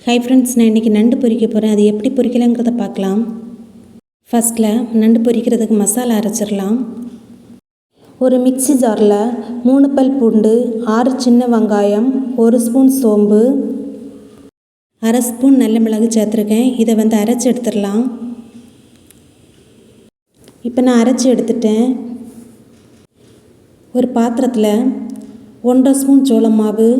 Hi friends, நான் இன்றைக்கி நண்டு பொரிக்க போகிறேன். அது எப்படி பொரிக்கலாங்கிறத பார்க்கலாம். ஃபஸ்ட்டில் நண்டு பொரிக்கிறதுக்கு மசாலா அரைச்சிடலாம். ஒரு மிக்ஸி ஜாரில் 3 பல் பூண்டு, 6 சின்ன வெங்காயம், 1 ஸ்பூன் சோம்பு, 1/2 ஸ்பூன் நல்ல மிளகு சேர்த்துருக்கேன். இதை அரைச்சி எடுத்துடலாம். இப்போ நான் அரைச்சி எடுத்துட்டேன். ஒரு பாத்திரத்தில் 1/2 ஸ்பூன் சோள மாவு,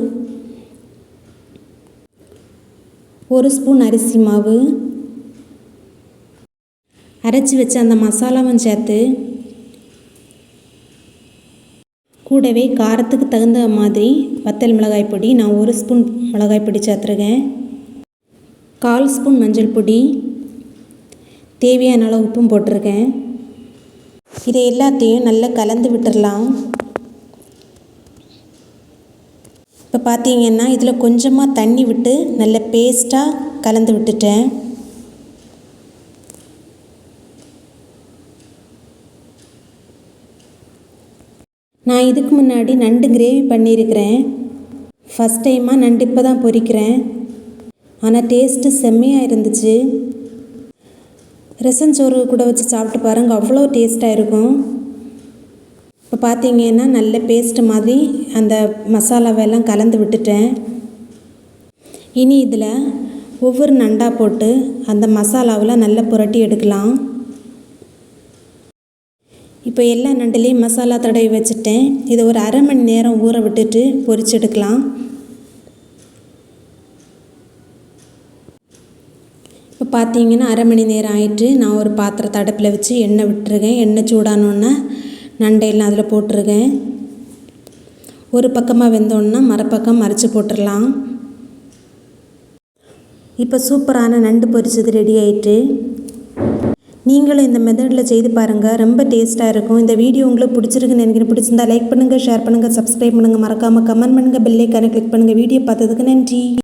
1 ஸ்பூன் அரிசி மாவு, அரைச்சி வச்ச அந்த மசாலாவும் சேர்த்து, கூடவே காரத்துக்கு தகுந்த மாதிரி வத்தல் மிளகாய் பொடி, நான் 1 ஸ்பூன் மிளகாய் பொடி சேர்த்துருக்கேன், 1/4 ஸ்பூன் மஞ்சள் பொடி, தேவையான அளவு உப்பும் போட்டிருக்கேன். இதை எல்லாத்தையும் நல்லா கலந்து விட்டுடலாம். இப்போ பார்த்தீங்கன்னா இதில் கொஞ்சமாக தண்ணி விட்டு நல்ல பேஸ்ட்டாக கலந்து விட்டுட்டேன். நான் இதுக்கு முன்னாடி நண்டு கிரேவி பண்ணியிருக்கிறேன். ஃபஸ்ட் டைமாக நண்டு இப்போ தான் பொரிக்கிறேன். ஆனால் டேஸ்ட்டு செம்மையாக இருந்துச்சு. ரசஞ்சோறு கூட வச்சு சாப்பிட்டு பாருங்கள், அவ்வளோ டேஸ்ட்டாக இருக்கும். இப்போ பார்த்தீங்கன்னா நல்ல பேஸ்ட்டு மாதிரி அந்த மசாலாவெல்லாம் கலந்து விட்டுட்டேன். இனி இதில் ஒவ்வொரு நண்டாக போட்டு அந்த மசாலாவில் நல்லா புரட்டி எடுக்கலாம். இப்போ எல்லா நண்டுலேயும் மசாலா தடவி வச்சுட்டேன். இதை ஒரு 1/2 மணி நேரம் ஊற விட்டுட்டு பொரிச்சு எடுக்கலாம். இப்போ பார்த்தீங்கன்னா 1/2 மணி நேரம் ஆயிட்டு. நான் ஒரு பாத்திரத்தை அடுப்பில் வச்சு எண்ணெய் விட்டுருக்கேன். எண்ணெய் சூடானோன்னே நண்டையெல்லாம் அதில் போட்டிருக்கேன். ஒரு பக்கமாக வெந்தோன்னா மறுபக்கம் மறைச்சி போட்டுடலாம். இப்போ சூப்பரான நண்டு பொரிச்சது ரெடி ஆயிட்டு. நீங்களும் இந்த மெத்தடில் செய்து பாருங்கள், ரொம்ப டேஸ்ட்டாக இருக்கும். இந்த வீடியோ உங்களுக்கு பிடிச்சிருக்குன்னு நினைக்கிறேன். பிடிச்சிருந்தா லைக் பண்ணுங்கள், ஷேர் பண்ணுங்கள், சப்ஸ்கிரைப் பண்ணுங்கள், மறக்காமல் கமெண்ட் பண்ணுங்கள், பெல் ஐக்கானை கிளிக் பண்ணுங்கள். வீடியோ பார்த்ததுக்கு நன்றி.